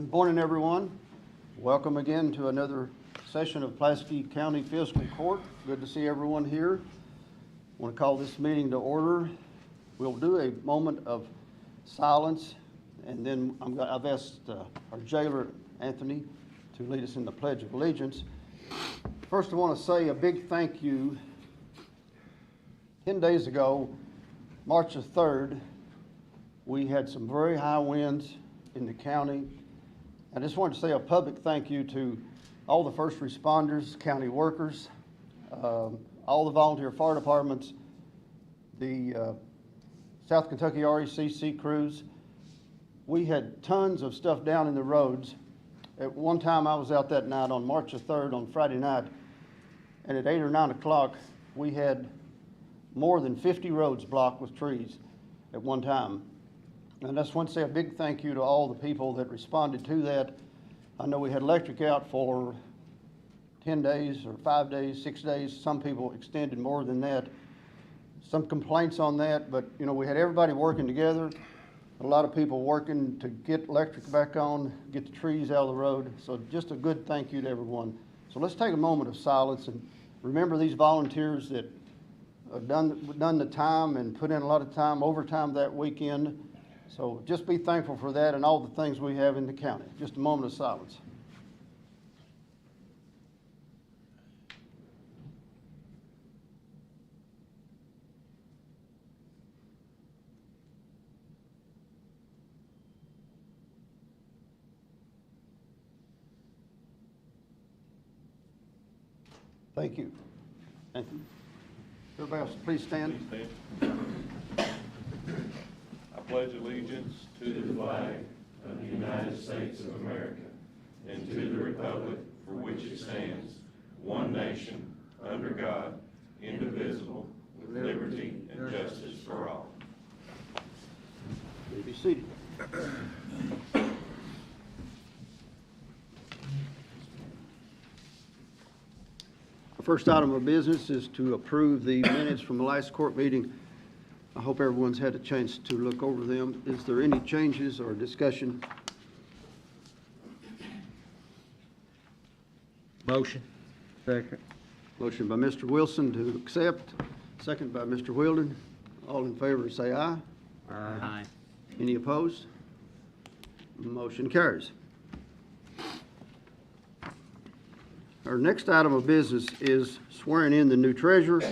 Good morning, everyone. Welcome again to another session of Pulaski County Fiscal Court. Good to see everyone here. I want to call this meeting to order. We'll do a moment of silence, and then I've asked our jailer, Anthony, to lead us in the Pledge of Allegiance. First, I want to say a big thank you. 10 days ago, March the 3rd, we had some very high winds in the county. I just wanted to say a public thank you to all the first responders, county workers, all the volunteer fire departments, the South Kentucky RECC crews. We had tons of stuff down in the roads. At one time, I was out that night on March the 3rd on Friday night, and at 8 or 9 o'clock, we had more than 50 roads blocked with trees at one time. And I just want to say a big thank you to all the people that responded to that. I know we had electric out for 10 days or 5 days, 6 days. Some people extended more than that. Some complaints on that, but you know, we had everybody working together. A lot of people working to get electric back on, get the trees out of the road. So just a good thank you to everyone. So let's take a moment of silence and remember these volunteers that have done the time and put in a lot of time, overtime that weekend. So just be thankful for that and all the things we have in the county. Just a moment of silence. Thank you. Thank you. Everybody else, please stand. Please stand. I pledge allegiance to the flag of the United States of America and to the republic for which it stands, one nation, under God, indivisible, with liberty and justice for all. Please be seated. Our first item of business is to approve the minutes from the last court meeting. I hope everyone's had a chance to look over them. Is there any changes or discussion? Motion. Second. Motion by Mr. Wilson to accept, second by Mr. Wilden. All in favor say aye. Aye. Any opposed? Motion carries. Our next item of business is swearing in the new treasurer.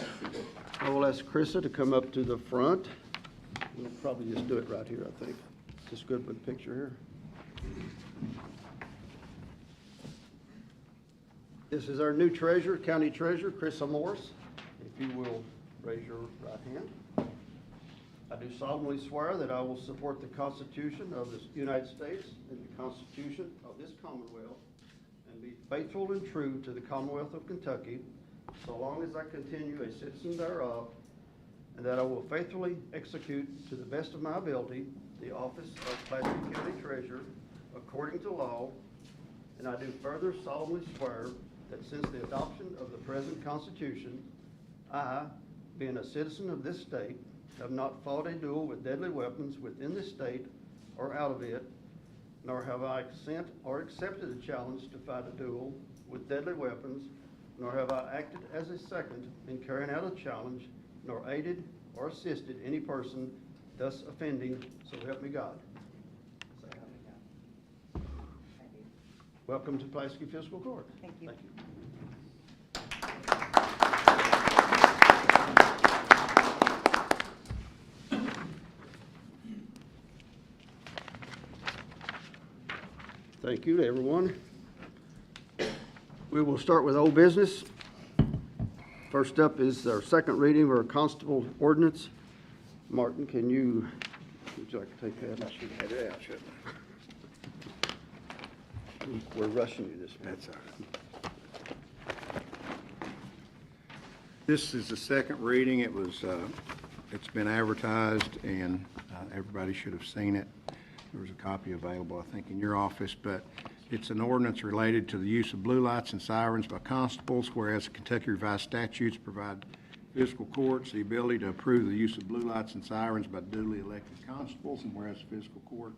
I will ask Krista to come up to the front. We'll probably just do it right here, I think. Just good with the picture here. This is our new treasurer, county treasurer, Krista Morris. If you will raise your right hand. I do solemnly swear that I will support the Constitution of the United States and the Constitution of this Commonwealth and be faithful and true to the Commonwealth of Kentucky so long as I continue a citizen thereof, and that I will faithfully execute to the best of my ability the office of Pulaski County Treasurer according to law, and I do further solemnly swear that since the adoption of the present Constitution, I, being a citizen of this state, have not fought a duel with deadly weapons within this state or out of it, nor have I sent or accepted a challenge to fight a duel with deadly weapons, nor have I acted as a second in carrying out a challenge, nor aided or assisted any person thus offending, so help me God. Say aye. Welcome to Pulaski Fiscal Court. Thank you. Thank you. Thank you to everyone. We will start with old business. First up is our second reading of our constable ordinance. Martin, would you like to take that? I should have it out, shouldn't I? We're rushing you this month. That's all right. This is the second reading. It was, it's been advertised, and everybody should have seen it. There was a copy available, I think, in your office, but it's an ordinance related to the use of blue lights and sirens by constables, whereas Kentucky Revised Statutes provide fiscal courts the ability to approve the use of blue lights and sirens by duly elected constables, and whereas fiscal court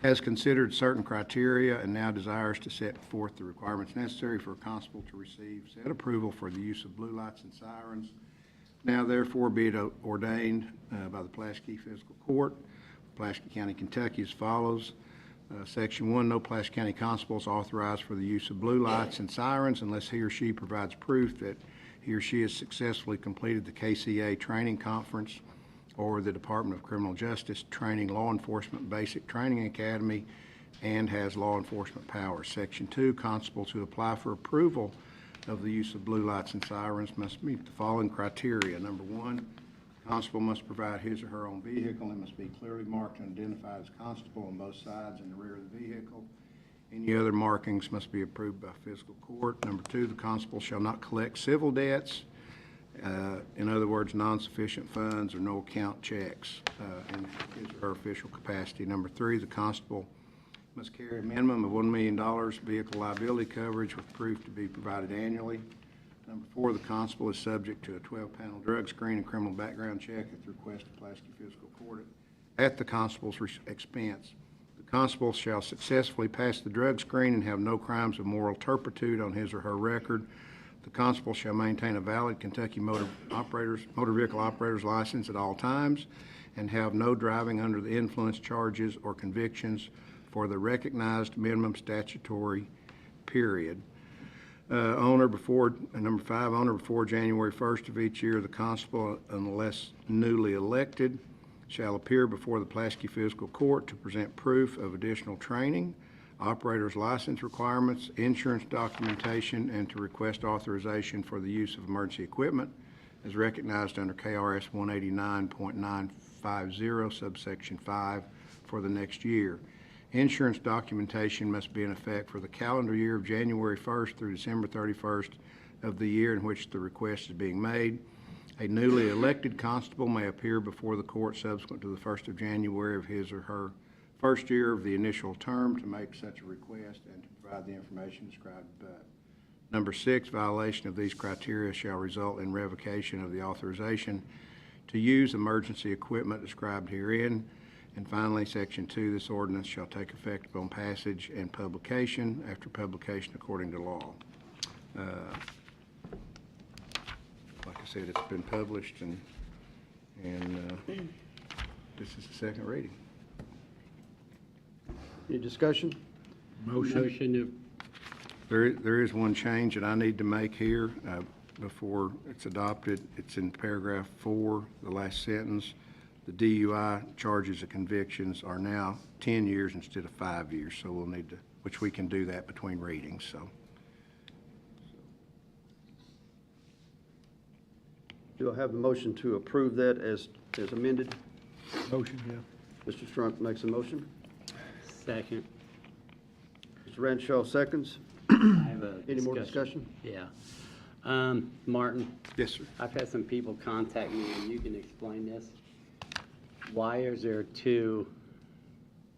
has considered certain criteria and now desires to set forth the requirements necessary for a constable to receive said approval for the use of blue lights and sirens. Now therefore be it ordained by the Pulaski Fiscal Court, Pulaski County, Kentucky as follows. Section 1, no Pulaski County constable is authorized for the use of blue lights and sirens unless he or she provides proof that he or she has successfully completed the KCA training conference or the Department of Criminal Justice Training Law Enforcement Basic Training Academy and has law enforcement powers. Section 2, constables who apply for approval of the use of blue lights and sirens must meet the following criteria. Number 1, constable must provide his or her own vehicle and must be clearly marked and identified as constable on both sides and the rear of the vehicle. Any other markings must be approved by fiscal court. Number 2, the constable shall not collect civil debts. In other words, non-sufficient funds or no account checks in his or her official capacity. Number 3, the constable must carry a minimum of $1 million vehicle liability coverage with proof to be provided annually. Number 4, the constable is subject to a 12-panel drug screen and criminal background check at the request of Pulaski Fiscal Court at the constable's expense. The constable shall successfully pass the drug screen and have no crimes of moral turpitude on his or her record. The constable shall maintain a valid Kentucky motor vehicle operator's license at all times and have no driving under the influence charges or convictions for the recognized minimum statutory period. Number 5, owner before January 1st of each year, the constable, unless newly elected, shall appear before the Pulaski Fiscal Court to present proof of additional training, operator's license requirements, insurance documentation, and to request authorization for the use of emergency equipment as recognized under KRS 189.950 subsection 5 for the next year. Insurance documentation must be in effect for the calendar year of January 1st through December 31st of the year in which the request is being made. A newly elected constable may appear before the court subsequent to the 1st of January of his or her first year of the initial term to make such a request and to provide the information described above. Number 6, violation of these criteria shall result in revocation of the authorization to use emergency equipment described herein. And finally, Section 2, this ordinance shall take effect upon passage and publication after publication according to law. Like I said, it's been published and this is the second reading. Any discussion? Motion. There is one change that I need to make here before it's adopted. It's in paragraph 4, the last sentence. The DUI charges and convictions are now 10 years instead of 5 years, so we'll need to, which we can do that between readings, so. Do I have a motion to approve that as amended? Motion, yeah. Mr. Strunk makes a motion. Second. Mr. Ranshaw seconds. I have a Any more discussion? Yeah. Martin, Yes, sir. I've had some people contact me, and you can explain this. Why is there 2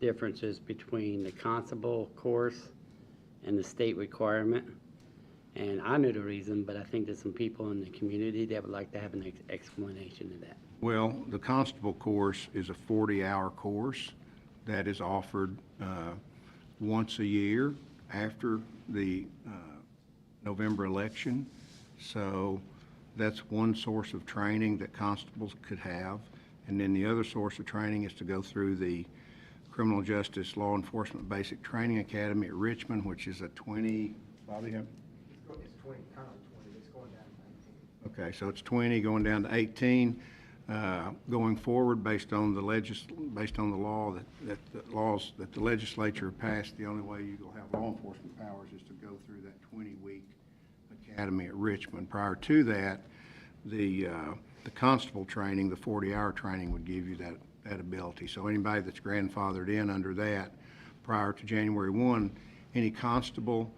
differences between the constable course and the state requirement? And I know the reason, but I think there's some people in the community that would like to have an explanation of that. Well, the constable course is a 40-hour course that is offered once a year after the November election. So that's one source of training that constables could have. And then the other source of training is to go through the Criminal Justice Law Enforcement Basic Training Academy at Richmond, which is a 20, Bobby? It's 20, currently 20, it's going down to 19. Okay, so it's 20 going down to 18. Going forward, based on the law that the legislature passed, the only way you'll have law enforcement powers is to go through that 20-week academy at Richmond. Prior to that, the constable training, the 40-hour training, would give you that ability. So anybody that's grandfathered in under that prior to January 1, any constable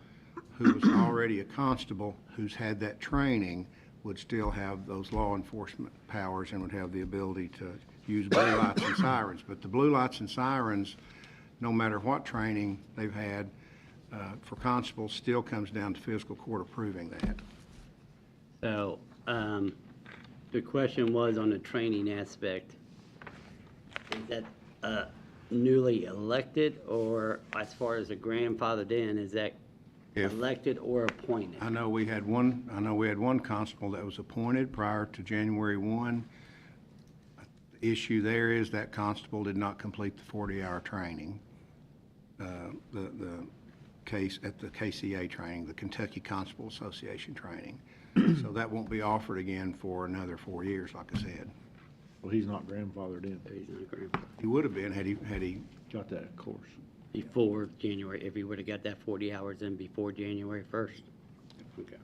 who was already a constable who's had that training would still have those law enforcement powers and would have the ability to use blue lights and sirens. But the blue lights and sirens, no matter what training they've had for constables, still comes down to fiscal court approving that. So, the question was on the training aspect. Is that newly elected, or as far as the grandfathered in, is that If- elected or appointed? I know we had one constable that was appointed prior to January 1. The issue there is that constable did not complete the 40-hour training. The case at the KCA training, the Kentucky Constable Association training. So that won't be offered again for another 4 years, like I said. Well, he's not grandfathered in. He's not grandfathered. He would have been had he, Got that course. Before January, if he would have got that 40 hours in before January 1st. Okay.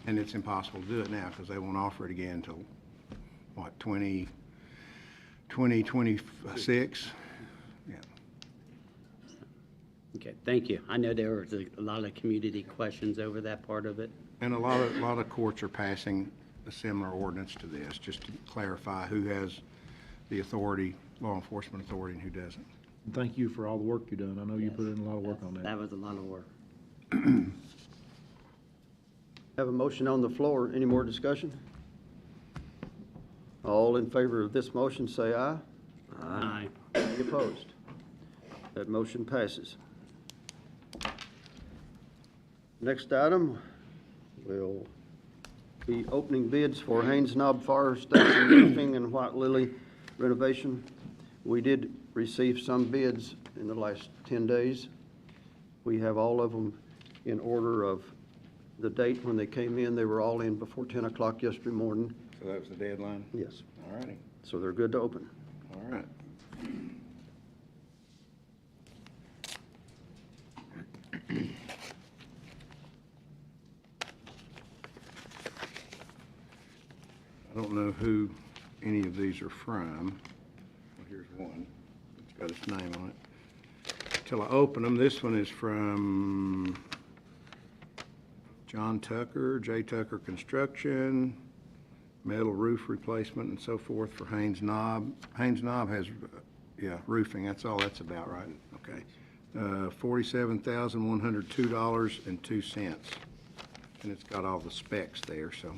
and it's impossible to do it now because they won't offer it again until, what, 2026? Yeah. Okay, thank you. I know there was a lot of community questions over that part of it. And a lot of courts are passing a similar ordinance to this, just to clarify who has the authority, law enforcement authority, and who doesn't. And thank you for all the work you've done. I know you put in a lot of work on that. That was a lot of work. Have a motion on the floor. Any more discussion? All in favor of this motion, say aye. Aye. Any opposed? That motion passes. Next item will be opening bids for Haynes Knob Fire Station roofing and White Lily renovation. We did receive some bids in the last 10 days. We have all of them in order of the date when they came in. They were all in before 10 o'clock yesterday morning. So that was the deadline? Yes, All righty, so they're good to open. all right. I don't know who any of these are from. Well, here's one. It's got its name on it. Till I open them, this one is from John Tucker, J. Tucker Construction, metal roof replacement and so forth for Haynes Knob. Haynes Knob has, roofing, that's all that's about, right? Okay. $47,102.02. And it's got all the specs there, so.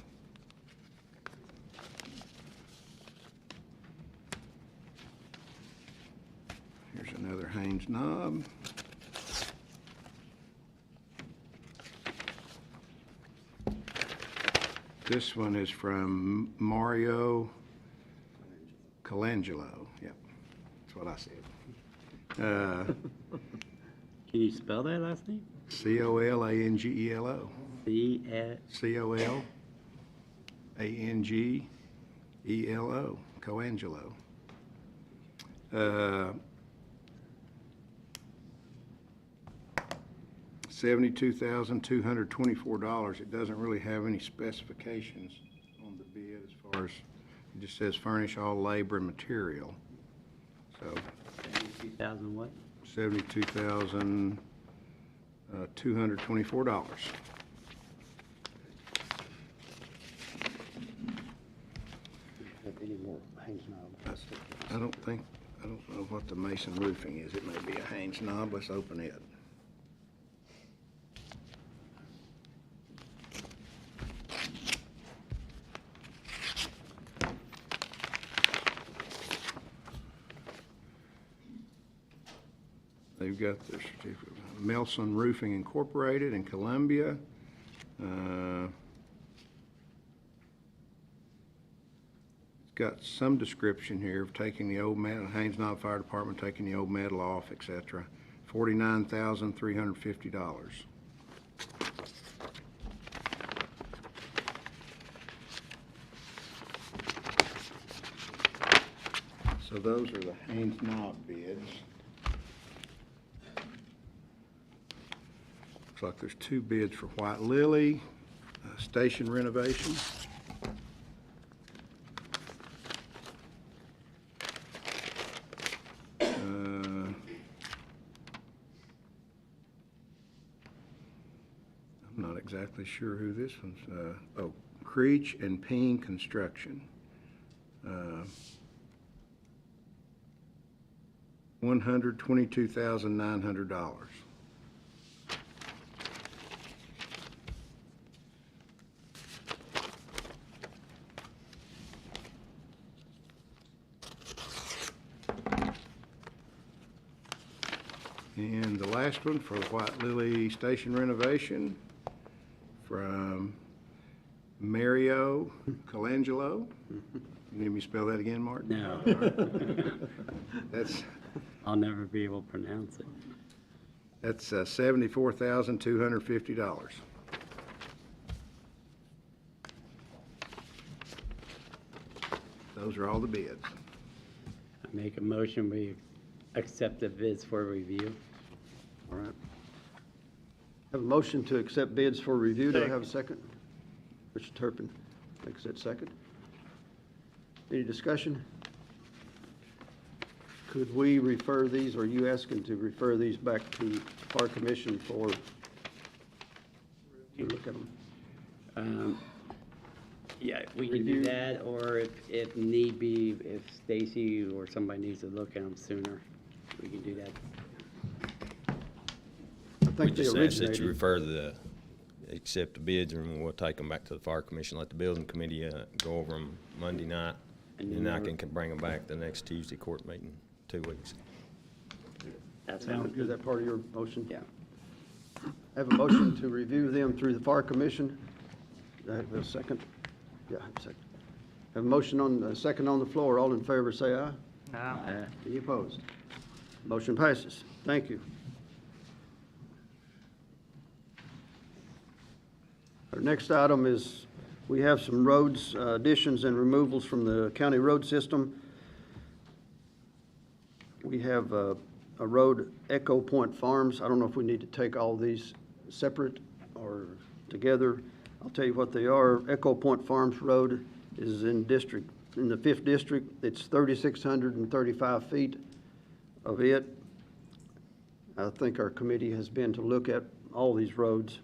Here's another Haynes Knob. This one is from Mario Colangelo. Yep, that's what I said. Can you spell that last name? Colangelo. Colangelo. Coangelo. $72,224. It doesn't really have any specifications on the bid as far as, it just says furnish all labor and material. So 2000 what? $72,224. Any more Haynes Knob? I don't know what the Mason roofing is. It may be a Haynes Knob. Let's open it. They've got the certificate. Melson Roofing Incorporated in Columbia. It's got some description here of taking the old metal, Haynes Knob Fire Department taking the old metal off, etc. $49,350. So those are the Haynes Knob bids. Looks like there's two bids for White Lily, station renovation. I'm not exactly sure who this one's, Creech and Peen Construction. $122,900. And the last one for the White Lily Station renovation from Mario Colangelo. You need me to spell that again, Mark? No, That's I'll never be able to pronounce it. $74,250. Those are all the bids. I make a motion, we accept the bids for review. All right. Have a motion to accept bids for review. Do I have a second? Mr. Turpin makes that second. Any discussion? Could we refer these, or are you asking to refer these back to our commission for, to look at them? Yeah, we can do Review. that, or if need be, if Stacy or somebody needs to look at them sooner, we can do that. I We think they just ask that you originated. accept the bids, and we'll take them back to the fire commission, let the building committee, go over them Monday night, And and then I we're- can bring them back the next Tuesday court meeting, 2 weeks. That Sounds sounds good. good. Is that part of your motion? Yeah. Have a motion to review them through the fire commission. Do I have a second? Yeah, I have a second. Have a motion on, a second on the floor. All in favor, say aye. Aye. Any opposed? Motion passes. Thank you. Our next item is, we have some roads, additions and removals from the county road system. We have a road, Echo Point Farms. I don't know if we need to take all these separate or together. I'll tell you what they are. Echo Point Farms Road is in the 5th district. It's 3,635 feet of it. I think our committee has been to look at all these roads.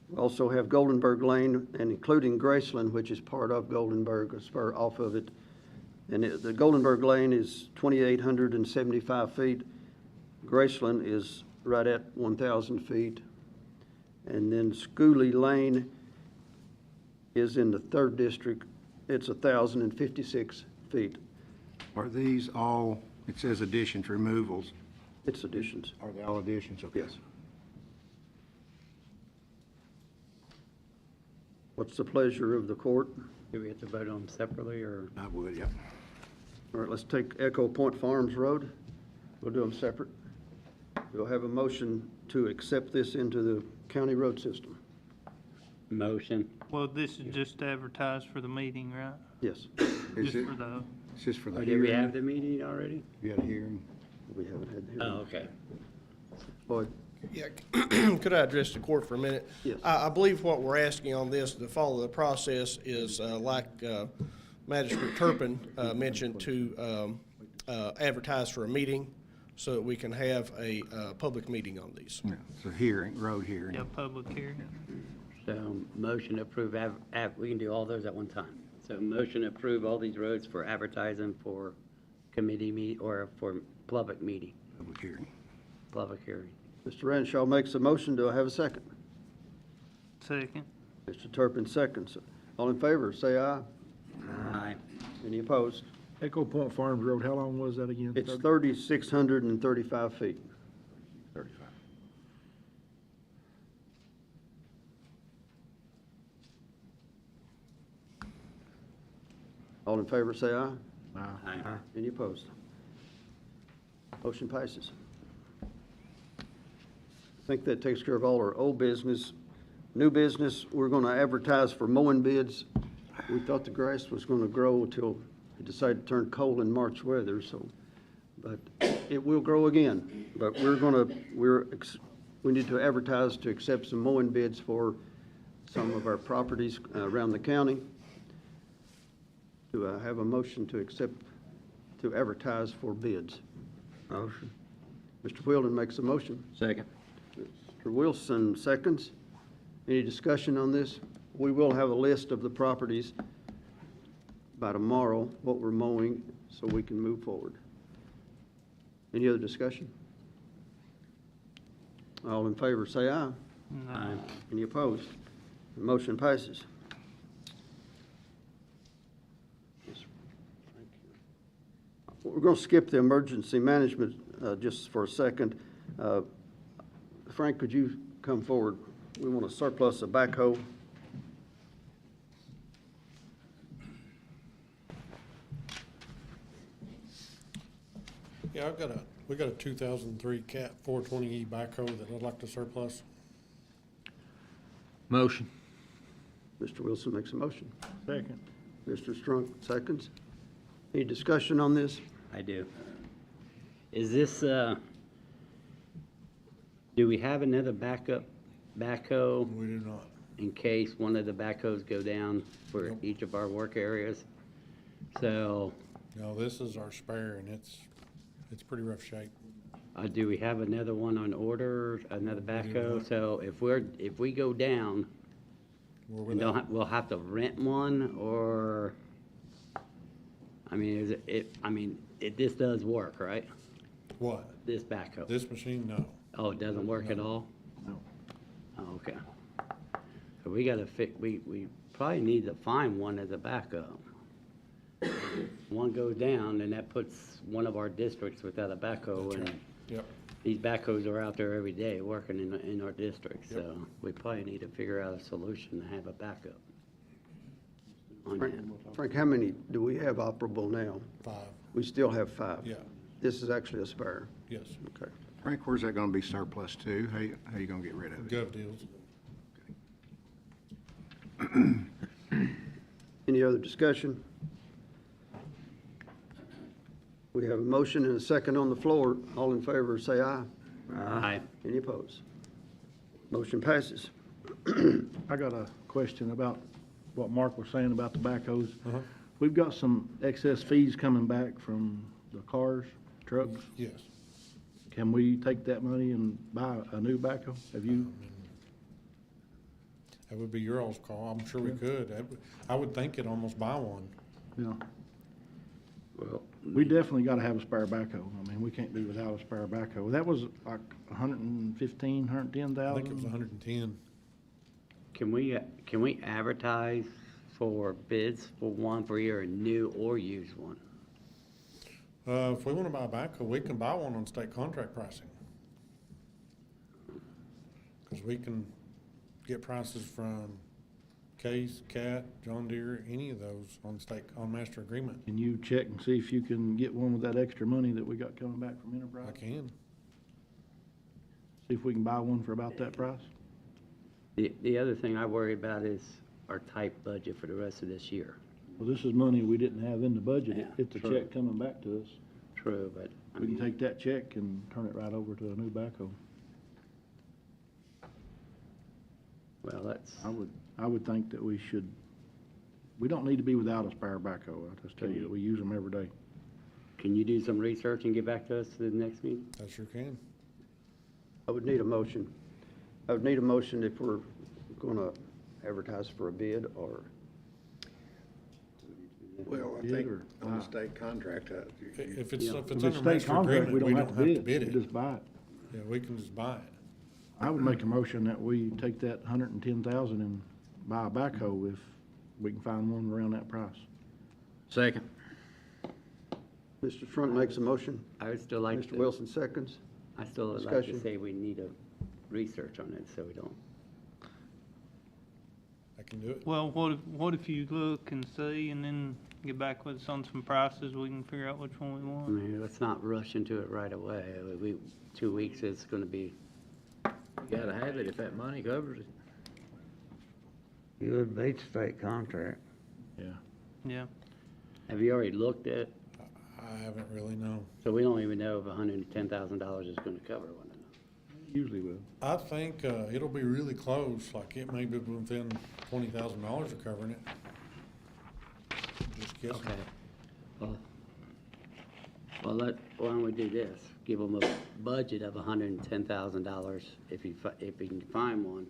We also have Goldenberg Lane, and including Graceland, which is part of Goldenberg, a spur off of it. And the Goldenberg Lane is 2,875 feet. Graceland is right at 1,000 feet. And then Schooley Lane is in the 3rd district. It's 1,056 feet. Are these all, it says additions, removals, It's additions. are they all additions? Okay. Yes. What's the pleasure of the court? Do we have to vote on them separately, or? I would, yeah. All right, let's take Echo Point Farms Road. We'll do them separate. We'll have a motion to accept this into the county road system. Motion. Well, this is just advertised for the meeting, right? Yes, Is Just it, for the, it's just for the Oh, hearing? did we have the meeting already? You had a hearing? we haven't had the Oh, hearing. okay. Boyd, Yeah, could I address the court for a minute? Yes. I believe what we're asking on this, to follow the process, is like Magistrate Turpin mentioned, to advertise for a meeting so that we can have a public meeting on these. Yeah, it's a hearing, road hearing. yeah, public hearing. So motion to approve, we can do all those at one time. So motion to approve all these roads for advertising for committee meet, or for public meeting, Public hearing. public hearing. Mr. Renshaw makes a motion. Do I have a second? Second. Mr. Turpin seconds. All in favor, say aye. Aye. Any opposed? Echo Point Farms Road, how long was that again? It's 3,635 feet. 35. All in favor, say aye. Aye. Any opposed? Motion passes. I think that takes care of all our old business. New business, we're going to advertise for mowing bids. We thought the grass was going to grow until it decided to turn cold in March weather, so, but it will grow again. But we need to advertise to accept some mowing bids for some of our properties around the county. Do I have a motion to accept, to advertise for bids? Motion. Mr. Wheeldon makes a motion. Second. Mr. Wilson seconds. Any discussion on this? We will have a list of the properties by tomorrow, what we're mowing, so we can move forward. Any other discussion? All in favor, say aye. Aye. Any opposed? The motion passes. We're going to skip the emergency management just for a second. Frank, could you come forward? We want to surplus a backhoe. Yeah, we got a 2003 Cat 420E backhoe that I'd like to surplus. Motion. Mr. Wilson makes a motion. Second. Mr. Strunk seconds. Any discussion on this? I do. Is this, do we have another backup backhoe We do not. in case one of the backhoes go down for Nope. each of our work areas? So, No, this is our spare and it's pretty rough shape. do we have another one on order, another We do backhoe? not. So if we go down, We're and without, we'll have to rent one, or, I mean, is this does work, right? what? This backhoe? This machine, no. Oh, it doesn't work at No. all? No. Oh, okay. So we gotta we probably need to find one as a backup. One goes down, and that puts one of our districts without a backhoe, That's and right. Yep. these backhoes are out there every day working in our district, Yep. so we probably need to figure out a solution to have a backup on Frank, that. Frank, how many do we have operable now? 5, We still have 5. yeah, This is actually a spare. yes. Okay. Frank, where's that gonna be surplus to? How you gonna get rid of it? Gov deals. Any other discussion? We have a motion and a second on the floor. All in favor, say aye. Aye. Any opposed? Motion passes. I got a question about what Mark was saying about the backhoes. Uh-huh. We've got some excess fees coming back from the cars, trucks. Yes. Can we take that money and buy a new backhoe? Have you? That would be your all's call. I'm sure we could. I would think it'd almost buy one. Yeah. Well, We definitely gotta have a spare backhoe. I mean, we can't be without a spare backhoe. That was like 115, I think it was 110,000. 110. can we advertise for bids for one for either a new or used one? If we wanna buy a backhoe, we can buy one on state contract pricing. Cause we can get prices from Case, Cat, John Deere, any of those on master agreement. Can you check and see if you can get one with that extra money that we got coming back from I Enterprise? can. See if we can buy one for about that price? The other thing I worry about is our tight budget for the rest of this year. Well, this is money we didn't have in the budget. Yeah, It's a true. check coming back to us. True, but I We can mean, take that check and turn it right over to a new backhoe. well, that's, I would think that we don't need to be without a spare backhoe. I just tell you, we use them every day. can you do some research and get back to us to the next meeting? I sure can. I would need a motion. I would need a motion if we're going to advertise for a bid or, Well, I Bid think or on the buy? state contract, If it's Yeah. If under it's state master contract, agreement, we don't have to bid We it. just buy it. Yeah, we can just buy it. I would make a motion that we take that 110,000 and buy a backhoe if we can find one around that price. Second. Mr. Strunk makes a motion. I would still like Mr. to, Wilson seconds. I still would like to Discussion. say we need a research on it, so we don't. I can do it. Well, what if you look and see and then get back with us on some prices, we can figure out which one we I want? mean, let's not rush into it right away. 2 weeks is gonna be, You gotta have it if that money covers it. You would beat state contract. Yeah. Yeah. have you already looked at, I haven't really known. so we don't even know if $110,000 is gonna cover one of them. Usually will. I think, it'll be really close, like it may be within $20,000 of covering it. Just guessing. Okay. Well, why don't we do this? Give them a budget of $110,000 if you can find one.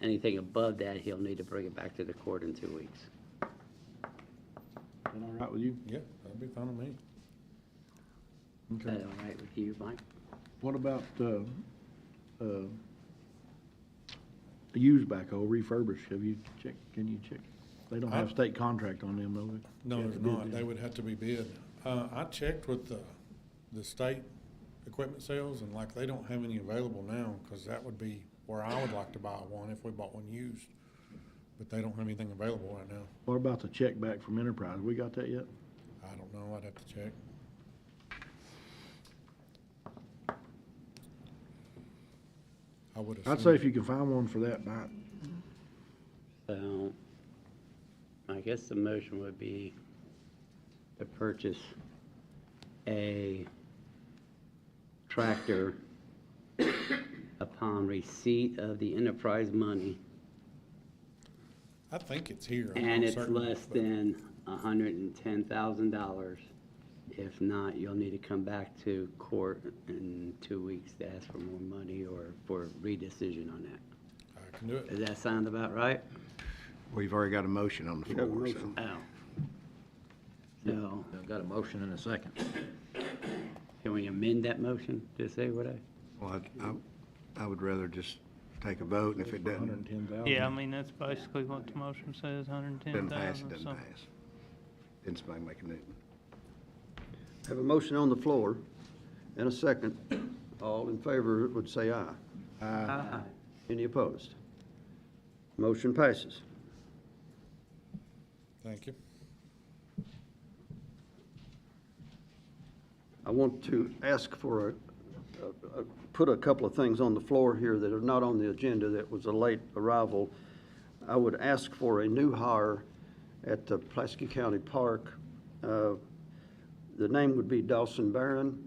Anything above that, he'll need to bring it back to the court in 2 weeks. Is that all right with you? Yeah, that'd be fine with me. Is that all right with you, Mike? What about, a used backhoe refurbished? Have you checked, can you check? They don't have state contract on them, do they? No, You have there's to bid not. them. They would have to be bid. I checked with the state equipment sales, and like, they don't have any available now, cause that would be where I would like to buy one if we bought one used. But they don't have anything available right now. What about the check back from Enterprise? We got that yet? I don't know, I'd have to check. I would I'd say if you can find one for that, buy it. So, I guess the motion would be to purchase a tractor upon receipt of the enterprise money, I think it's here. I'm and not it's certain, less but than $110,000. If not, you'll need to come back to court in 2 weeks to ask for more money or for redecision on that. I can do it. Does that sound about right? We've already got a motion on the have a floor, so. motion. Oh. So, I've got a motion and a second. can we amend that motion to say what Well, I would rather just take a vote, and if it doesn't, 110,000. Yeah, I mean, that's basically what the motion says, doesn't pass, it 110,000, doesn't so. pass. Then somebody make a new. Have a motion on the floor and a second. All in favor would say aye. Aye. Any opposed? Motion passes. Thank you. I want to ask for put a couple of things on the floor here that are not on the agenda that was a late arrival. I would ask for a new hire at the Pulaski County Park. The name would be Dawson Barron.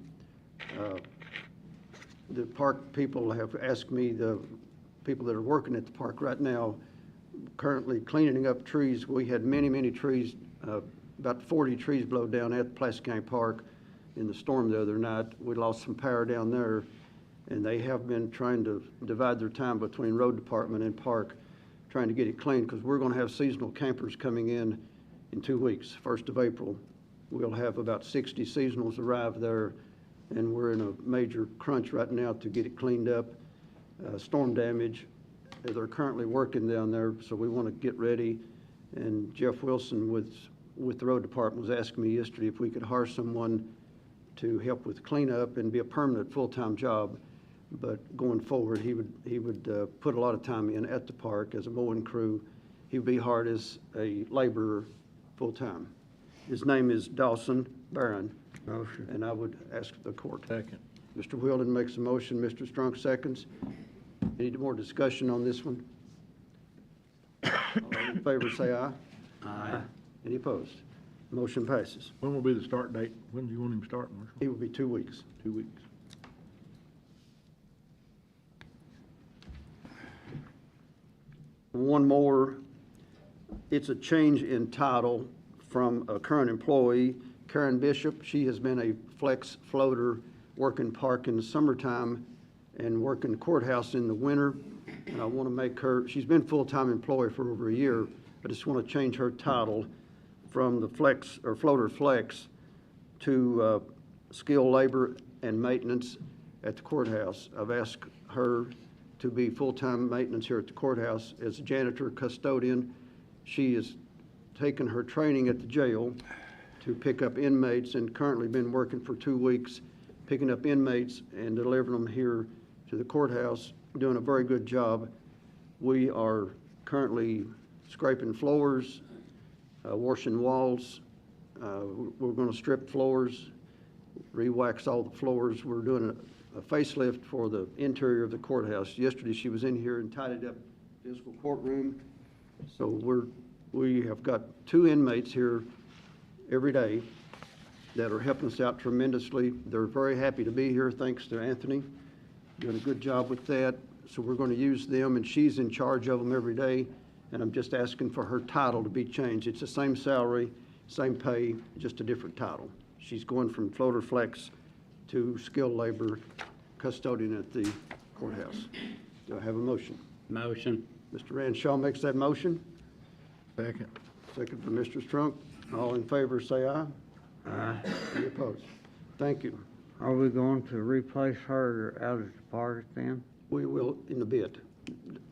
The park people have asked me, the people that are working at the park right now, currently cleaning up trees. We had many, many trees, about 40 trees blow down at the Pulaski County Park in the storm the other night. We lost some power down there, and they have been trying to divide their time between road department and park, trying to get it clean, because we're going to have seasonal campers coming in 2 weeks, 1st of April. We'll have about 60 seasonals arrive there, and we're in a major crunch right now to get it cleaned up. Storm damage, they're currently working down there, so we want to get ready. And Jeff Wilson with the road department was asking me yesterday if we could hire someone to help with cleanup and be a permanent full-time job. But going forward, he would put a lot of time in at the park as a mowing crew. He would be hired as a laborer full-time. His name is Dawson Barron. Motion. And I would ask the court. Second. Mr. Wheeldon makes a motion, Mr. Strunk seconds. Any more discussion on this one? All in favor, say aye. Aye. Any opposed? Motion passes. When will be the start date? When do you want him to start, Marshall? It will be 2 weeks. 2 weeks. One more, it's a change in title from a current employee, Karen Bishop. She has been a flex floater working park in the summertime and working courthouse in the winter. And I want to make her, she's been full-time employee for over a year, but I just want to change her title from the flex or floater flex to skilled labor and maintenance at the courthouse. I've asked her to be full-time maintenance here at the courthouse as a janitor custodian. She has taken her training at the jail to pick up inmates and currently been working for 2 weeks, picking up inmates and delivering them here to the courthouse, doing a very good job. We are currently scraping floors, washing walls. We're going to strip floors, re-wax all the floors. We're doing a facelift for the interior of the courthouse. Yesterday she was in here and tidied up fiscal courtroom. So we have got 2 inmates here every day that are helping us out tremendously. They're very happy to be here, thanks to Anthony. Doing a good job with that. So we're going to use them, and she's in charge of them every day. And I'm just asking for her title to be changed. It's the same salary, same pay, just a different title. She's going from floater flex to skilled labor custodian at the courthouse. Do I have a motion? Motion. Mr. Ranshaw makes that motion. Second. Second from Mr. Strunk. All in favor, say aye. Aye. Any opposed? Thank you. Are we going to replace her out at the park then? We will in a bit.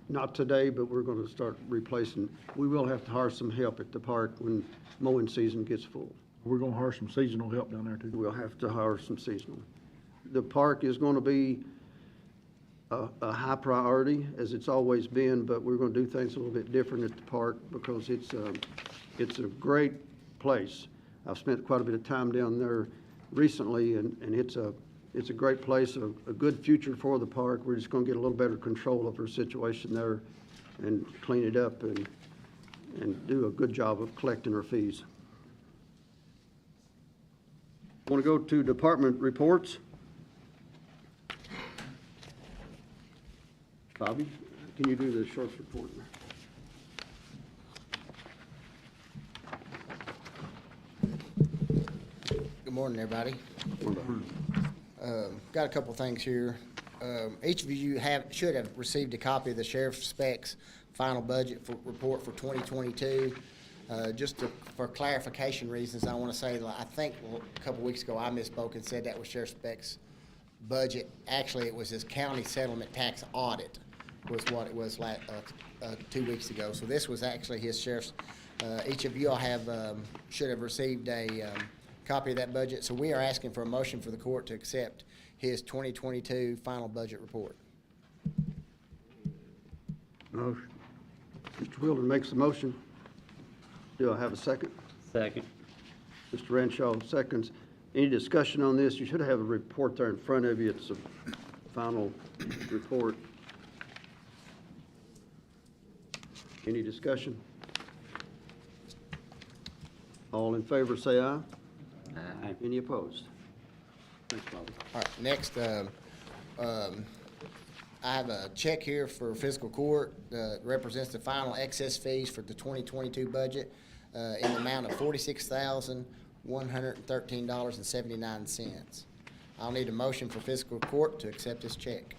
Not today, but we're going to start replacing. We will have to hire some help at the park when mowing season gets full. We're gonna hire some seasonal help down there too. We'll have to hire some seasonal. the park is going to be a high priority, as it's always been, but we're going to do things a little bit different at the park because it's a great place. I've spent quite a bit of time down there recently, and it's a great place, a good future for the park. We're just going to get a little better control of our situation there and clean it up and do a good job of collecting our fees. Want to go to department reports? Bobby, can you do the sheriff's report? Good morning, everybody. Got a couple things here. Each of you should have received a copy of the sheriff's specs final budget report for 2022. For clarification reasons, I want to say, I think a couple weeks ago I misspoke and said that was sheriff's specs budget. Actually, it was his county settlement tax audit was what it was 2 weeks ago. So this was actually his sheriff's. Each of you all should have received a copy of that budget. So we are asking for a motion for the court to accept his 2022 final budget report. Motion. Mr. Wheeler makes the motion. Do I have a second? Second. Mr. Renshaw seconds. Any discussion on this? You should have a report there in front of you. It's a final report. Any discussion? All in favor, say aye. Aye. Any opposed? Thanks, Bobby. All right, next, I have a check here for fiscal court that represents the final excess fees for the 2022 budget in the amount of $46,113.79. I'll need a motion for fiscal court to accept this check.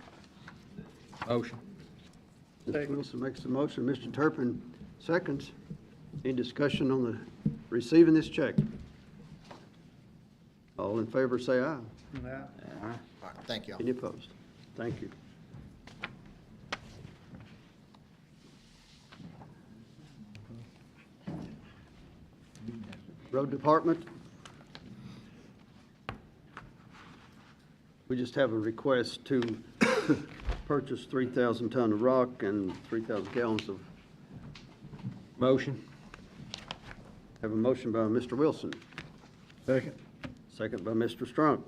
Motion. Mr. Wilson makes the motion. Mr. Turpin seconds. Any discussion on the receiving this check? All in favor, say aye. All right, thank you all. Any opposed? Thank you. Road Department. We just have a request to purchase 3,000 ton of rock and 3,000 gallons of. Motion. Have a motion by Mr. Wilson, Second. second by Mr. Strunk.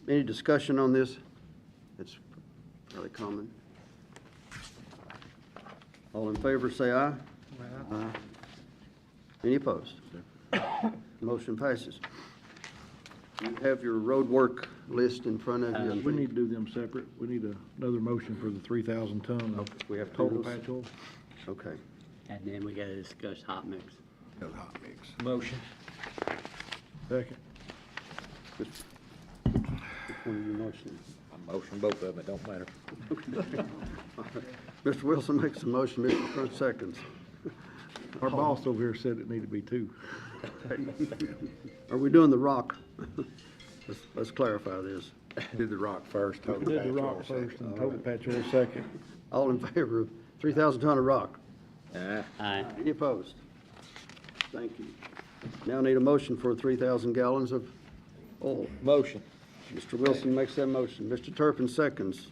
Any discussion on this? It's fairly common. All in favor, say aye. Aye. Any opposed? Motion passes. You have your road work list in front of you. We need to do them separate. We need another motion for the 3,000 ton Okay, we have to total do those. patch hole. Okay. And then we gotta discuss hot mix. No hot mix. Motion. Second. Which one are you motioning? I motion both of them, it don't matter. Mr. Wilson makes a motion, Mr. Strunk seconds. Our boss over here said it needed to be two. Are we doing the rock? Let's clarify this. Do the rock first. We did the rock first and total patch hole second. All in favor of 3,000 ton of rock? Aye. Any opposed? Thank you. Now need a motion for 3,000 gallons of oil. Motion. Mr. Wilson makes that motion. Mr. Turpin seconds.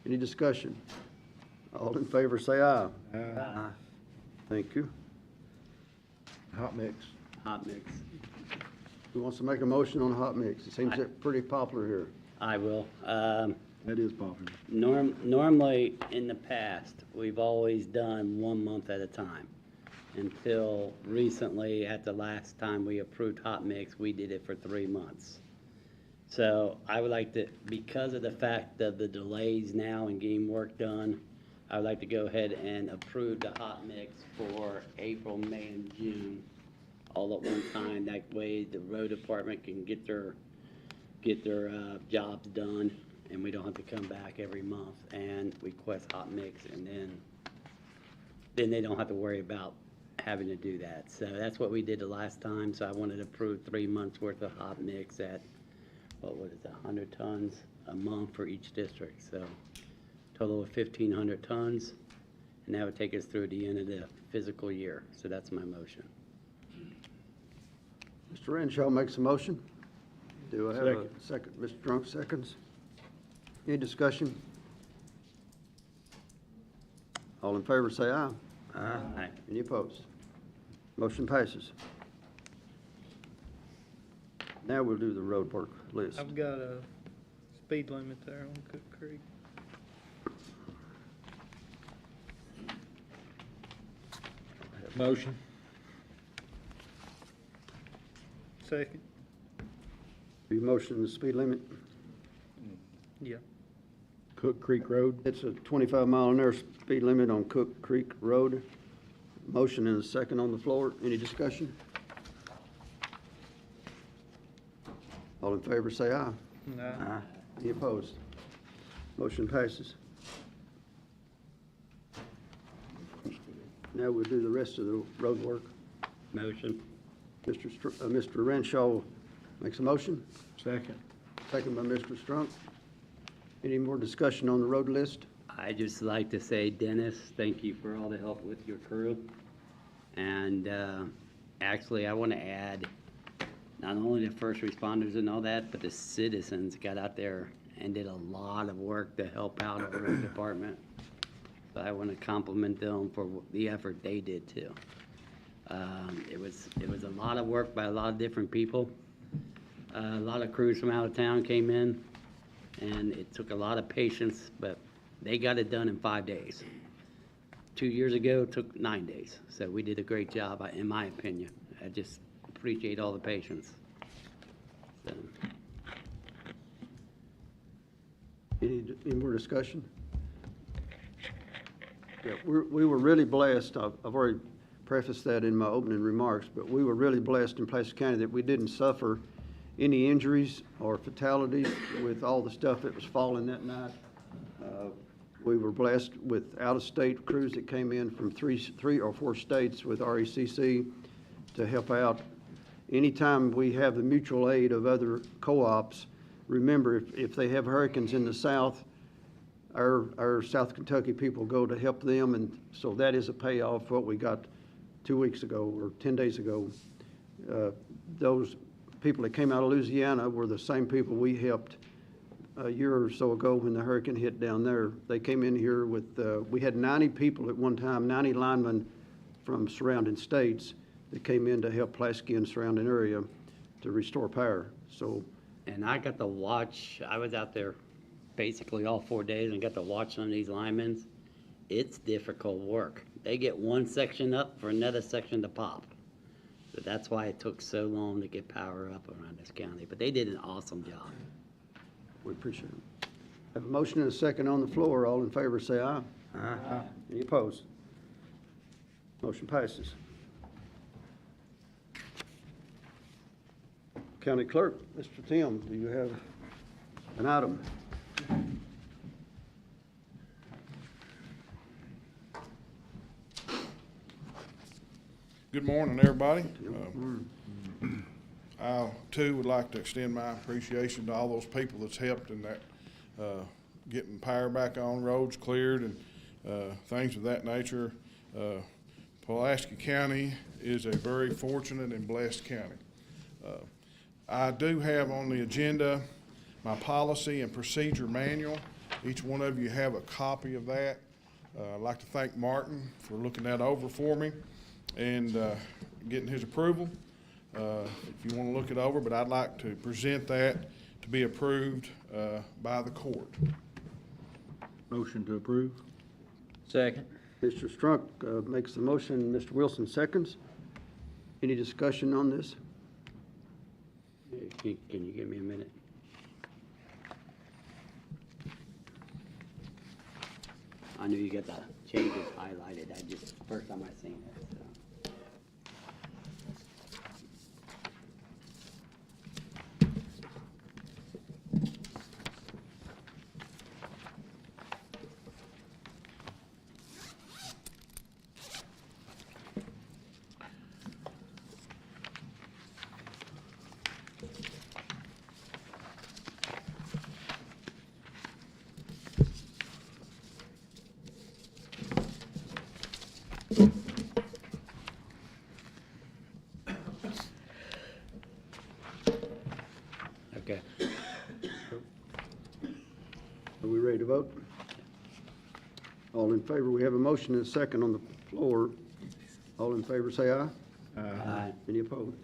Any discussion? All in favor, say aye. Aye. Thank you. Hot mix. Hot mix. Who wants to make a motion on hot mix? It seems pretty popular here. I will. That is popular. Normally, in the past, we've always done 1 month at a time. Until recently, at the last time we approved hot mix, we did it for 3 months. So I would like to, because of the fact of the delays now in getting work done, I would like to go ahead and approve the hot mix for April, May, and June, all at one time. That way, the road department can get their jobs done, and we don't have to come back every month and request hot mix, and then they don't have to worry about having to do that. So that's what we did the last time, so I wanted to approve 3 months worth of hot mix at, what was it, 100 tons a month for each district, so total of 1,500 tons, and that would take us through the end of the fiscal year, so that's my motion. Mr. Renshaw makes a motion. Do I have a second? Mr. Drunk seconds. Any discussion? All in favor, say aye. Aye. Any opposed? Motion passes. Now we'll do the road work list. I've got a speed limit there on Cook Creek. Motion. Second. Do you motion the speed limit? Yeah. Cook Creek Road. It's a 25 mile an hour speed limit on Cook Creek Road. Motion and a second on the floor. Any discussion? All in favor, say aye. Nah. Any opposed? Motion passes. Now we'll do the rest of the road work. Motion. Mr. Renshaw makes a motion, Second. second by Mr. Strunk. Any more discussion on the road list? I just like to say, Dennis, thank you for all the help with your crew. And actually, I want to add, not only the first responders and all that, but the citizens got out there and did a lot of work to help out our road department. So I want to compliment them for the effort they did too. It was a lot of work by a lot of different people. A lot of crews from out of town came in, and it took a lot of patience, but they got it done in 5 days. 2 years ago, it took 9 days. So we did a great job, in my opinion. I just appreciate all the patience. So, Any more discussion? Yeah, we were really blessed. I've already prefaced that in my opening remarks, but we were really blessed in Pulaski County that we didn't suffer any injuries or fatalities with all the stuff that was falling that night. We were blessed with out-of-state crews that came in from three or four states with RECC to help out. Anytime we have the mutual aid of other co-ops, remember, if they have hurricanes in the south, our South Kentucky people go to help them, and so that is a payoff. What we got 2 weeks ago or 10 days ago, those people that came out of Louisiana were the same people we helped a year or so ago when the hurricane hit down there. They came in here with, we had 90 people at one time, 90 linemen from surrounding states that came in to help Pulaski and surrounding area to restore power. So, and I got to watch, I was out there basically all 4 days and got to watch some of these linemen. It's difficult work. They get one section up for another section to pop. So that's why it took so long to get power up around this county. But they did an awesome job. we appreciate it. Have a motion and a second on the floor. All in favor, say aye. Aye. Any opposed? Motion passes. County Clerk, Mr. Tim, do you have an item? Good morning, everybody. I, too, would like to extend my appreciation to all those people that's helped in that, getting power back on, roads cleared, and things of that nature. Pulaski County is a very fortunate and blessed county. I do have on the agenda my policy and procedure manual. Each one of you have a copy of that. I'd like to thank Martin for looking that over for me and getting his approval. If you want to look it over, but I'd like to present that to be approved by the court. Motion to approve. Second. Mr. Strunk makes the motion, Mr. Wilson seconds. Any discussion on this? Can you give me a minute? I knew you got the changes highlighted. I just, first time I seen it, so. All in favor, we have a motion and a second on the floor. All in favor, say aye. Aye. Any opposed?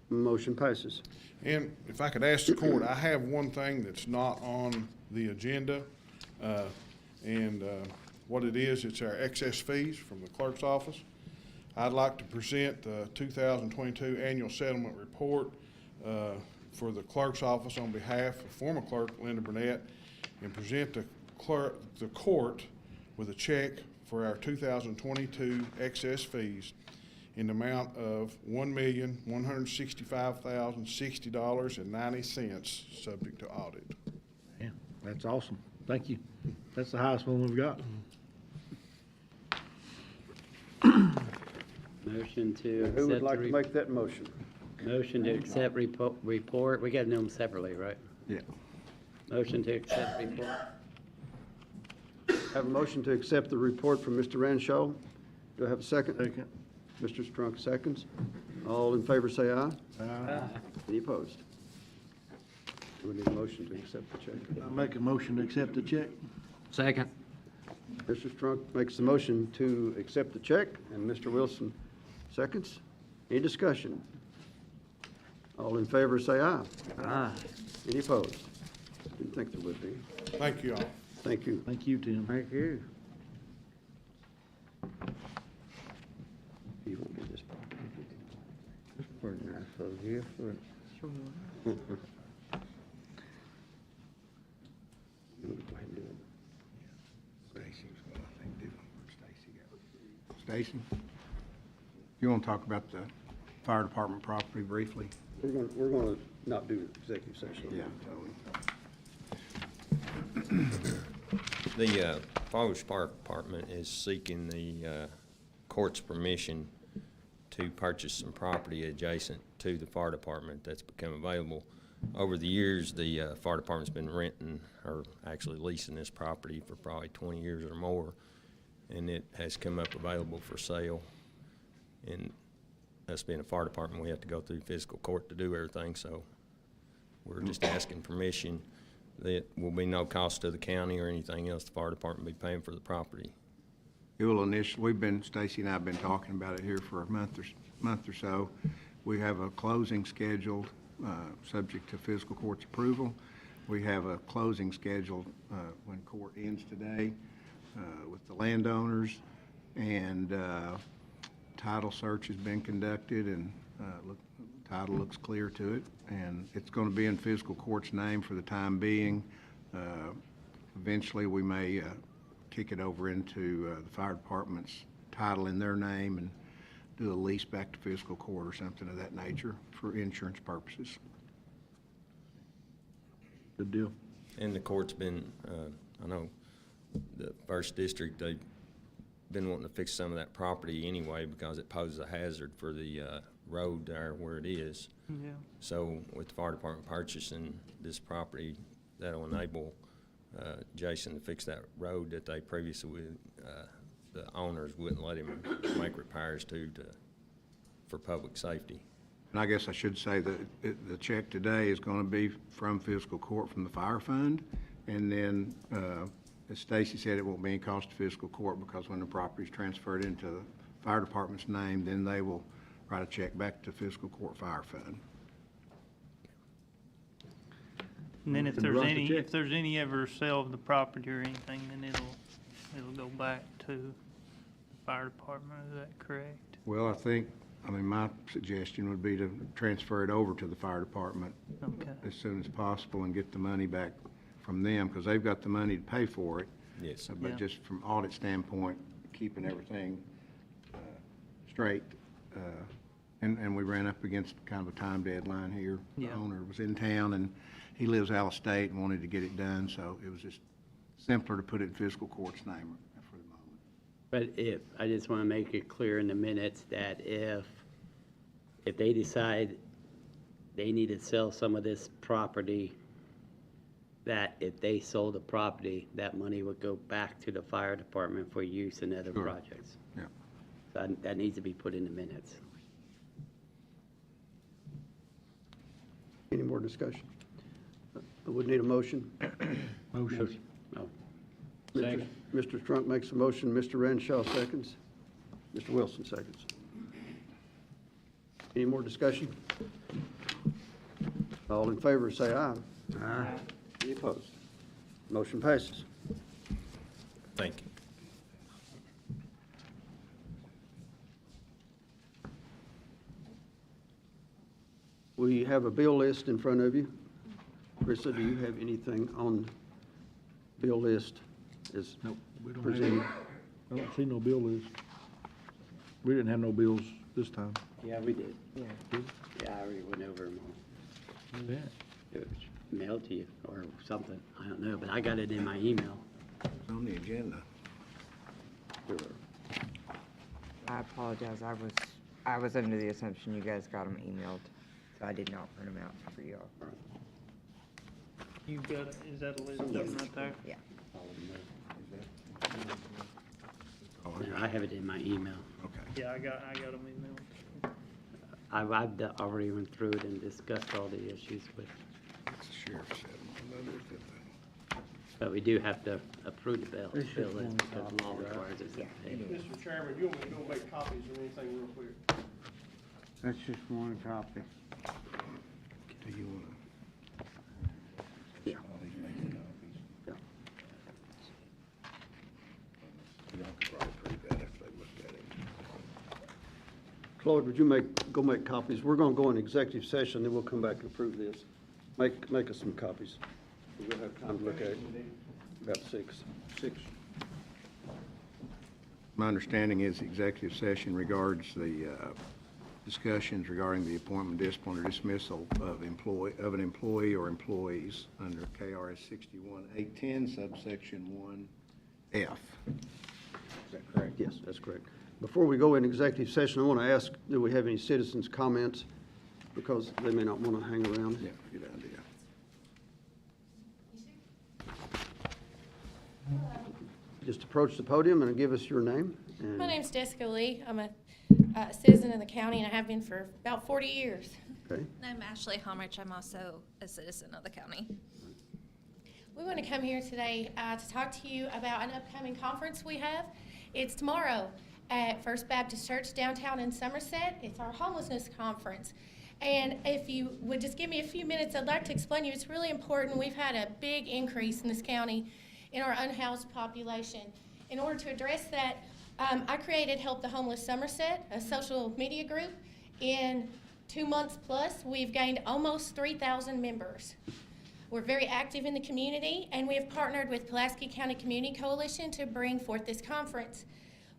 Motion passes. And if I could ask the court, I have one thing that's not on the agenda. What it is, it's our excess fees from the clerk's office. I'd like to present the 2022 annual settlement report for the clerk's office on behalf of former clerk Linda Burnett, and present the court with a check for our 2022 excess fees in the amount of $1,165,060.90, subject to audit. Yeah, that's awesome. Thank you. That's the highest one we've got. Motion to Who would accept like the to make that motion? motion to accept report. We gotta do them separately, right? Yeah. Motion to accept report. Have a motion to accept the report from Mr. Ranshaw. Do I have a second? Second. Mr. Strunk seconds. All in favor, say aye. Aye. Any opposed? Do we need a motion to accept the check? I make a motion to accept the check. Second. Mr. Strunk makes the motion to accept the check, and Mr. Wilson seconds. Any discussion? All in favor, say aye. Aye. Any opposed? Didn't think there would be. Thank you all. Thank you. Thank you, Tim. Thank you. You won't get this part. It's pretty nice of you, but You want to go ahead and do it? Stacy's what I think did. Where'd Stacy go? Stacy, you want to talk about the fire department property briefly? We're gonna not do executive session. Yeah, totally. The Forest Park Department is seeking the court's permission to purchase some property adjacent to the fire department that's become available. Over the years, the fire department's been renting, or actually leasing this property for probably 20 years or more, and it has come up available for sale. And us being a fire department, we have to go through fiscal court to do everything, so we're just asking permission. That will be no cost to the county or anything else. The fire department will be paying for the property. It will initially, Stacy and I have been talking about it here for a month or so. We have a closing scheduled, subject to fiscal court's approval. We have a closing scheduled when court ends today with the landowners, and title search has been conducted, and title looks clear to it, and it's going to be in fiscal court's name for the time being. Eventually, we may kick it over into the fire department's title in their name and do a lease back to fiscal court or something of that nature for insurance purposes. Good deal. And the court's been, I know the first district, they've been wanting to fix some of that property anyway because it poses a hazard for the road there where it is. Yeah. So with the fire department purchasing this property, that'll enable Jason to fix that road that they previously, the owners wouldn't let him make repairs for public safety. And I guess I should say that the check today is going to be from fiscal court from the fire fund, and then as Stacy said, it won't be any cost to fiscal court because when the property is transferred into the fire department's name, then they will write a check back to fiscal court fire fund. And then if And there's write the any, check. if there's any ever sale of the property or anything, then it'll go back to the fire department, is that correct? Well, I mean, my suggestion would be to transfer it over to the fire department Okay. as soon as possible and get the money back from them, because they've got the money to pay for it. Yes. But Yeah. just from audit standpoint, keeping everything straight. And we ran up against kind of a time deadline here. Yeah. The owner was in town, and he lives out of state and wanted to get it done, so it was just simpler to put it in fiscal court's name for the moment. But I just want to make it clear in the minutes that if they decide they need to sell some of this property, that if they sold the property, that money would go back to the fire department for use in other Sure. projects. Yeah. So that needs to be put in the minutes. Any more discussion? We would need a motion. Motion. Oh, Mr. Strunk makes a motion, Mr. Renshaw seconds, Mr. Wilson seconds. Any more discussion? All in favor, say aye. Aye. Any opposed? Motion passes. Thank you. We have a bill list in front of you. Krista, do you have anything on bill list as Nope, we don't presented? I don't see no bill list. We didn't have no bills this time. Yeah, we did. Yeah, I already went over them all. Yeah. It was mailed to you or something. I don't know, but I got it in my email. It's on the agenda. I apologize. I was under the assumption you guys got them emailed, so I did not print them out for y'all. You got, is that a list of them right there? Yeah. No, I have it in my email. Okay. Yeah, I got them emailed. I've already went through it and discussed all the issues with, That's the sheriff's settlement. but we do have to approve the bill This is list one because copy, law right? requires it. Yeah. Mr. Chairman, you want me to go make copies or anything real quick? That's just one copy. Do you want to? Yeah. Yeah. Y'all could probably approve that if they looked at it. Claude, would you go make copies? We're gonna go in executive session, then we'll come back and approve this. Make us some copies. We'll have time to look at it. About six. My understanding is the executive session regards the discussions regarding the appointment, discipline, or dismissal of an employee or employees under KRS 61-810 subsection 1F. Is that correct? Yes, that's correct. Before we go in executive session, I want to ask, do we have any citizens' comments? Because they may not want to hang around. Yeah, good idea. Just approach the podium and give us your name. and- My name's Jessica Lee. I'm a citizen in the county, and I have been for about 40 years. Okay. I'm Ashley Homrich. I'm also a citizen of the county. We want to come here today to talk to you about an upcoming conference we have. It's tomorrow at First Baptist Church downtown in Somerset. It's our homelessness conference. And if you would just give me a few minutes, I'd like to explain to you, it's really important. We've had a big increase in this county in our unhoused population. In order to address that, I created Help the Homeless Somerset, a social media group. In 2 months plus, we've gained almost 3,000 members. We're very active in the community, and we have partnered with Pulaski County Community Coalition to bring forth this conference.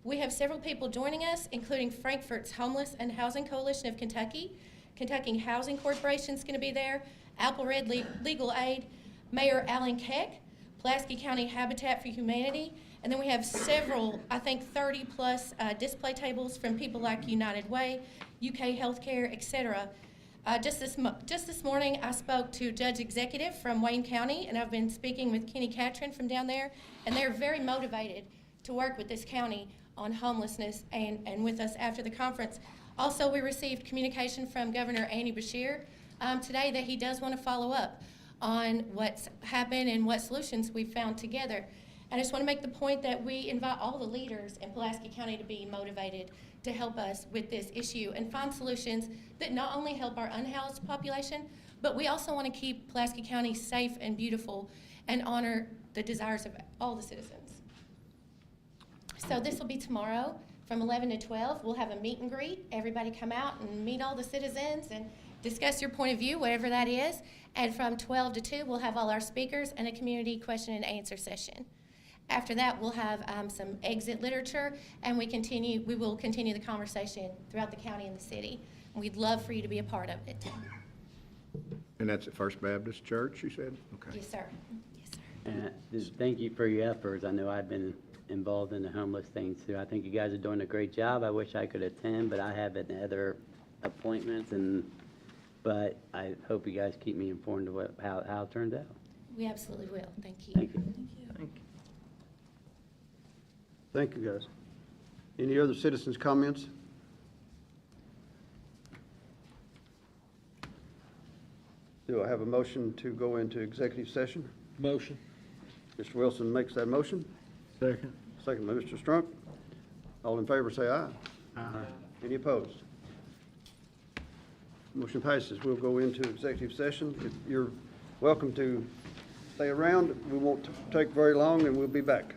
We have several people joining us, including Frankfurt's Homeless and Housing Coalition of Kentucky. Kentucky Housing Corporation is going to be there, Apple Red Legal Aid, Mayor Alan Keck, Pulaski County Habitat for Humanity, and then we have several, I think 30 plus display tables from people like United Way, UK Healthcare, etc. Just this morning, I spoke to Judge Executive from Wayne County, and I've been speaking with Kenny Catron from down there, and they're very motivated to work with this county on homelessness and with us after the conference. Also, we received communication from Governor Andy Beshear today that he does want to follow up on what's happened and what solutions we've found together. And I just want to make the point that we invite all the leaders in Pulaski County to be motivated to help us with this issue and find solutions that not only help our unhoused population, but we also want to keep Pulaski County safe and beautiful and honor the desires of all the citizens. So this will be tomorrow from 11 to 12. We'll have a meet and greet. Everybody come out and meet all the citizens and discuss your point of view, whatever that is. And from 12 to 2, we'll have all our speakers and a community question and answer session. After that, we'll have some exit literature, and we will continue the conversation throughout the county and the city. And we'd love for you to be a part of it. And that's at First Baptist Church, you said? Okay. Yes, sir. Yes, sir. And thank you for your efforts. I know I've been involved in the homeless thing too. I think you guys are doing a great job. I wish I could attend, but I have other appointments, but I hope you guys keep me informed of how it turns out. We absolutely will. Thank you. Thank you. Thank you. Thank you, guys. Any other citizens' comments? Do I have a motion to go into executive session? Motion. Mr. Wilson makes that motion. Second. Second by Mr. Strunk. All in favor, say aye. Aye. Any opposed? Motion passes. We'll go into executive session. If you're welcome to stay around. We won't take very long, and we'll be back.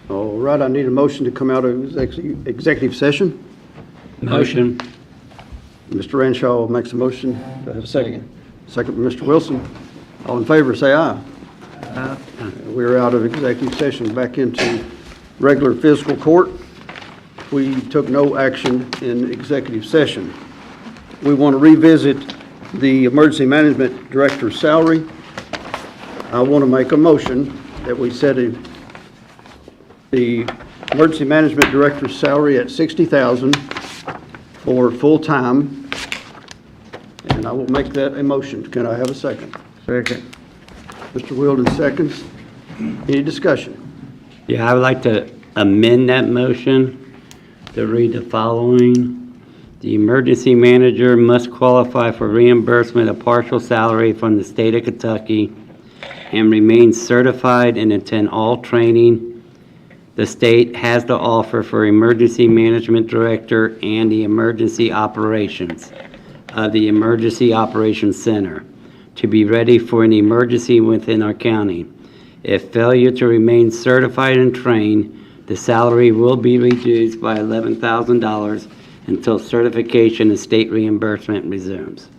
All right, I need a motion to come out of executive session. Motion. Mr. Renshaw makes a motion. Do I have a second? Second by Mr. Wilson. All in favor, say aye. We're out of executive session, back into regular fiscal court. We took no action in executive session. We want to revisit the emergency management director's salary. I want to make a motion that we set the emergency management director's salary at $60,000 for full-time, and I will make that a motion. Can I have a second? Second. Mr. Wilden seconds. Any discussion? Yeah, I would like to amend that motion to read the following. The emergency manager must qualify for reimbursement of partial salary from the state of Kentucky and remain certified and attend all training the state has to offer for emergency management director and the emergency operations of the Emergency Operations Center to be ready for an emergency within our county. If failure to remain certified and trained, the salary will be reduced by $11,000 until certification and state reimbursement resumes.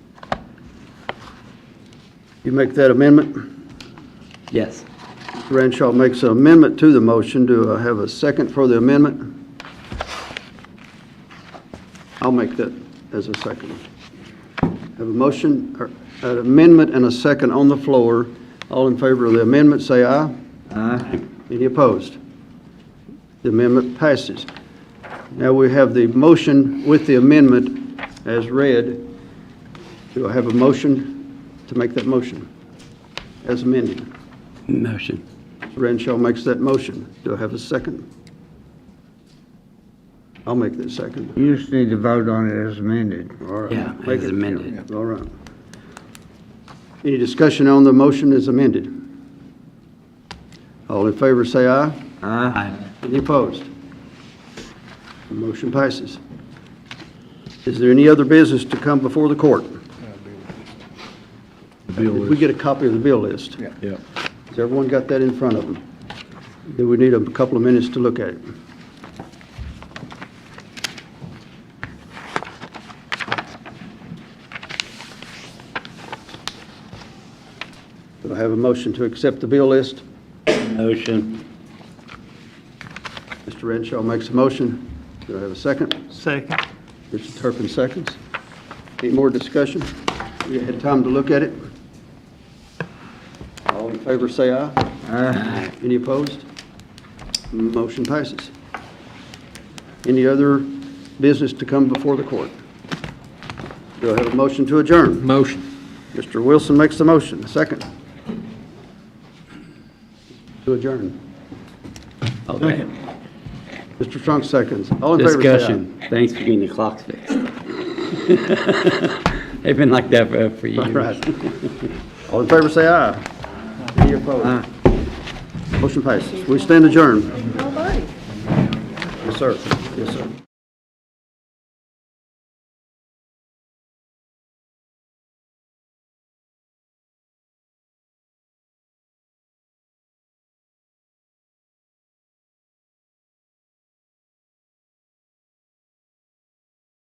You make that amendment? Yes. Mr. Renshaw makes an amendment to the motion. Do I have a second for the amendment? I'll make that as a second. Have a motion, or an amendment and a second on the floor. All in favor of the amendment, say aye. Aye. Any opposed? The amendment passes. Now we have the motion with the amendment as read. Do I have a motion to make that motion as amended? Motion. Renshaw makes that motion. Do I have a second? I'll make that second. You just need to vote on it as amended. All right. Yeah, Make as it- amended. All right. Any discussion on the motion as amended? All in favor, say aye. Aye. Any opposed? The motion passes. Is there any other business to come before the court? Did we get a copy of the bill list? Yeah. Has everyone got that in front of them? Do we need a couple of minutes to look at it? Do I have a motion to accept the bill list? Motion. Mr. Renshaw makes a motion. Do I have a second? Second. Mr. Turpin seconds. Any more discussion? You had time to look at it? All in favor, say aye. Aye. Any opposed? Motion passes. Any other business to come before the court? Do I have a motion to adjourn? Motion. Mr. Wilson makes the motion. Second. To adjourn. Okay. Mr. Trunk seconds. All in favor, say aye. Discussion. Thanks for getting the clocks fixed. They've been like that for years. All right. All in favor, say aye. Any opposed? Motion passes. We stand adjourned. Yes, sir. Yes, sir.